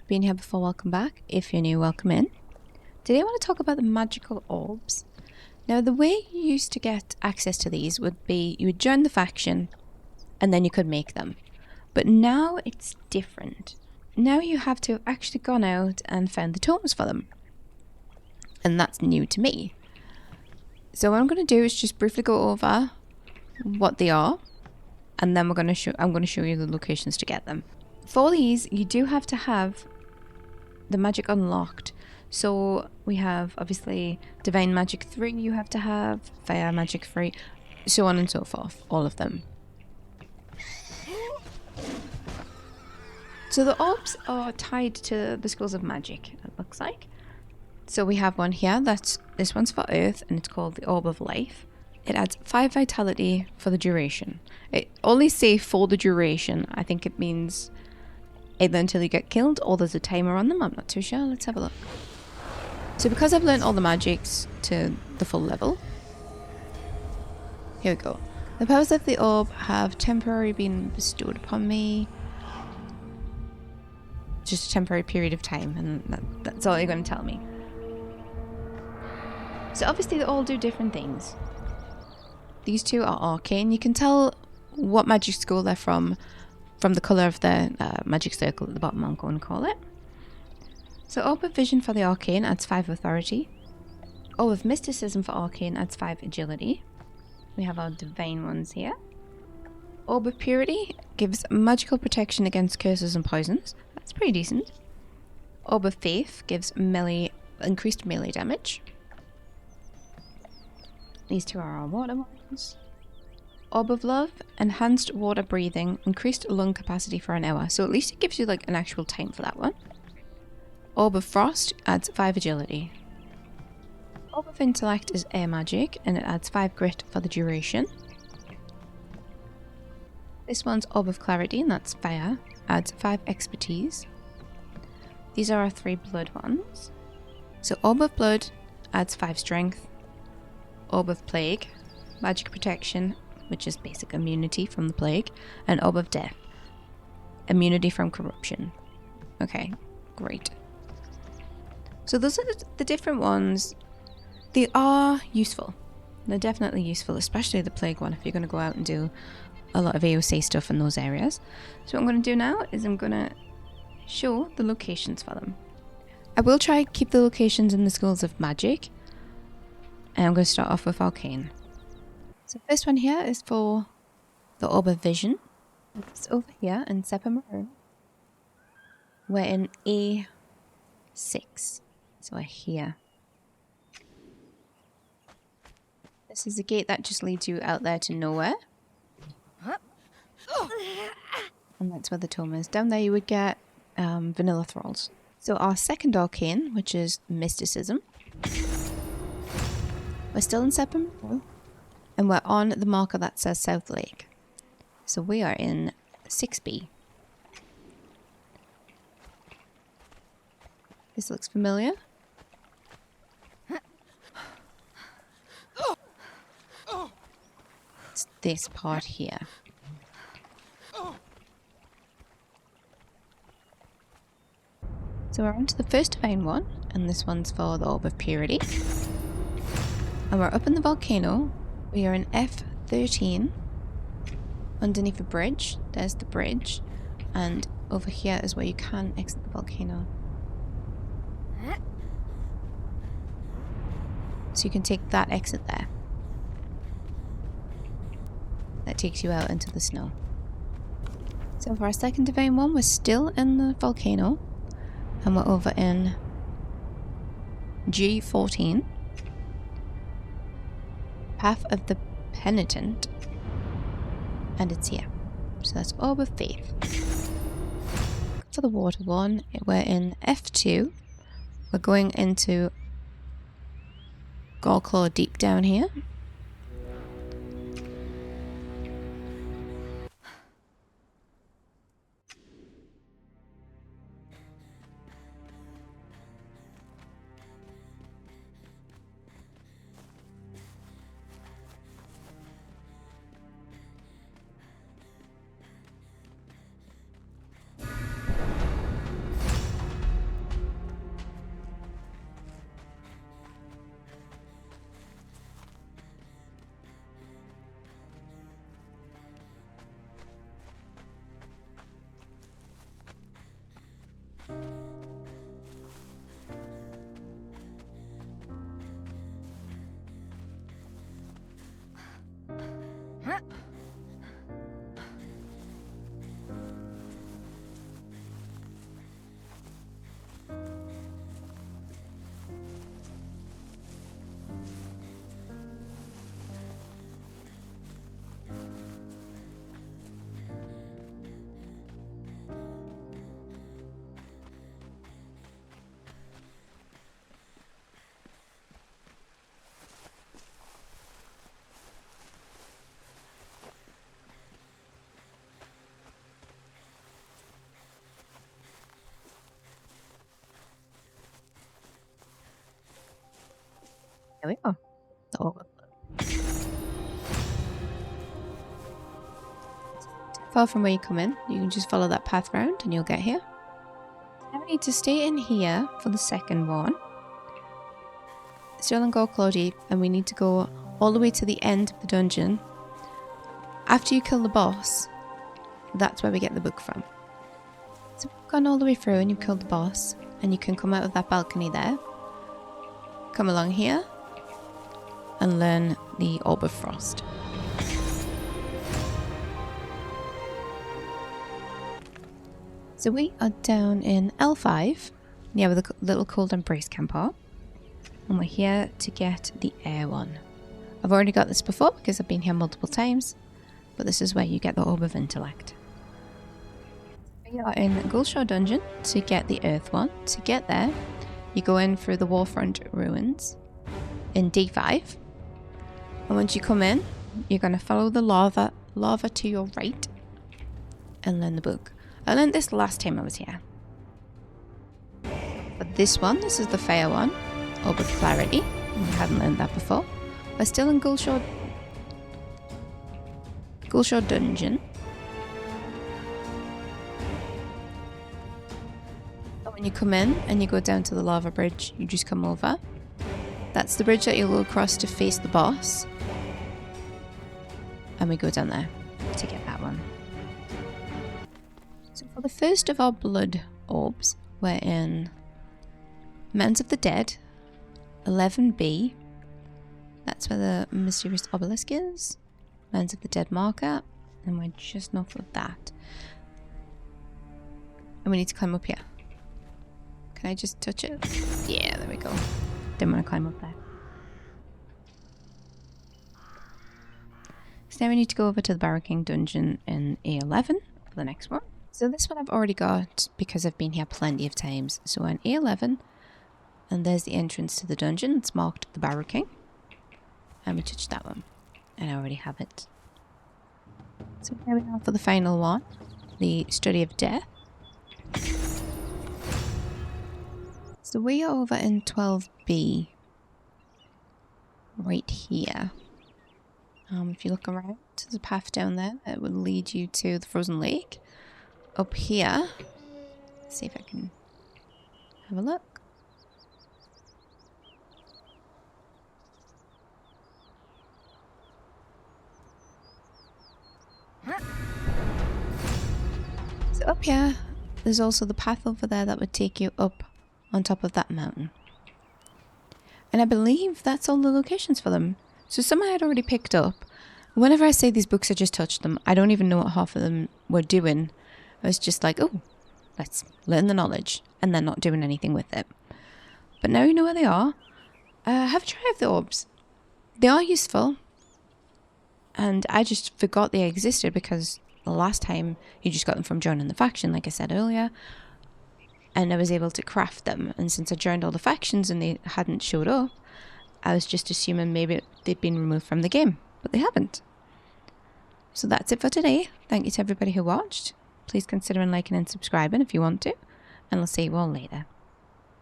been here before, welcome back. If you're new, welcome in. Today I want to talk about the magical orbs. Now, the way you used to get access to these would be you would join the faction and then you could make them. But now it's different. Now you have to have actually gone out and found the tomes for them. And that's new to me. So what I'm going to do is just briefly go over what they are, and then I'm going to show you the locations to get them. For these, you do have to have the magic unlocked. So we have obviously Divine Magic 3 you have to have, Fire Magic 3, so on and so forth, all of them. So the orbs are tied to the schools of magic, it looks like. So we have one here, this one's for Earth, and it's called the Orb of Life. It adds 5 vitality for the duration. It only say for the duration. I think it means either until you get killed or there's a timer on them. I'm not too sure. Let's have a look. So because I've learned all the magics to the full level, here we go. The powers of the orb have temporarily been bestowed upon me. Just a temporary period of time, and that's all you're going to tell me. So obviously they all do different things. These two are Arcane. You can tell what magic school they're from the colour of their magic circle at the bottom, I'm going to call it. So Orb of Vision for the Arcane adds 5 authority. Orb of Mysticism for Arcane adds 5 agility. We have our divine ones here. Orb of Purity gives magical protection against curses and poisons. That's pretty decent. Orb of Faith gives increased melee damage. These two are our water ones. Orb of Love, enhanced water breathing, increased lung capacity for an hour. So at least it gives you like an actual time for that one. Orb of Frost adds 5 agility. Orb of Intellect is air magic and it adds 5 grit for the duration. This one's Orb of Clarity, and that's fire, adds 5 expertise. These are our 3 blood ones. So Orb of Blood adds 5 strength. Orb of Plague, magic protection, which is basic immunity from the plague, and Orb of Death, immunity from corruption. Okay, great. So those are the different ones. They are useful. They're definitely useful, especially the plague one if you're going to go out and do a lot of AOC stuff in those areas. So what I'm going to do now is I'm going to show the locations for them. I will try to keep the locations in the schools of magic, and I'm going to start off with Arcane. So first one here is for the Orb of Vision. It's over here in Seppa Maroon. We're in A6. So we're here. This is a gate that just leads you out there to nowhere. And that's where the tome is. Down there you would get vanilla thralls. So our second Arcane, which is Mysticism. We're still in Seppa Maroon. And we're on the marker that says South Lake. So we are in 6B. This looks familiar. It's this part here. So we're on to the first divine one, and this one's for the Orb of Purity. And we're up in the volcano. We are in F13, underneath a bridge. There's the bridge, and over here is where you can exit the volcano. So you can take that exit there. That takes you out into the snow. So for our second divine one, we're still in the volcano, and we're over in G14. Path of the Penitent, and it's here. So that's Orb of Faith. For the water one, we're in F2. We're going into Gorclaw deep down here. Here we go. The orb of blood. Far from where you come in, you can just follow that path round and you'll get here. Now we need to stay in here for the second one. Still in Gore Claw Deep, and we need to go all the way to the end of the dungeon. After you kill the boss, that's where we get the book from. So we've gone all the way through and you've killed the boss, and you can come out of that balcony there, come along here, and learn the Orb of Frost. So we are down in L5, near where the little cold embrace camp are, and we're here to get the air one. I've already got this before because I've been here multiple times, but this is where you get the Orb of Intellect. We are in Gulshaw Dungeon to get the earth one. To get there, you go in through the Warfront Ruins in D5, and once you come in, you're going to follow the lava to your right and learn the book. I learned this last time I was here. But this one, this is the fair one, Orb of Clarity. I hadn't learned that before. We're still in Gulshaw Dungeon. But when you come in and you go down to the lava bridge, you just come over. That's the bridge that you'll go across to face the boss. And we go down there to get that one. So for the first of our blood orbs, we're in Mounds of the Dead, 11B. That's where the mysterious obelisk is. Mounds of the Dead marker, and we're just north of that. And we need to climb up here. Can I just touch it? Yeah, there we go. Didn't want to climb up there. So now we need to go over to the Barricade Dungeon in A11 for the next one. So this one I've already got because I've been here plenty of times. So we're in A11, and there's the entrance to the dungeon. It's marked the Barricade. And we touched that one. And I already have it. So here we are for the final one. The Study of Death. So we are over in 12B. Right here. If you look around, there's a path down there that would lead you to the Frozen Lake. Up here, let's see if I can have a look. So up here, there's also the path over there that would take you up on top of that mountain. And I believe that's all the locations for them. So some I had already picked up. Whenever I say these books, I just touched them. I don't even know what half of them were doing. I was just like, oh, let's learn the knowledge, and then not doing anything with it. But now you know where they are. Have a try of the orbs. They are useful, and I just forgot they existed because the last time you just got them from joining the faction, like I said earlier, and I was able to craft them. And since I joined all the factions and they hadn't showed up, I was just assuming maybe they'd been removed from the game, but they haven't. So that's it for today. Thank you to everybody who watched. Please consider liking and subscribing if you want to, and I'll see you all later.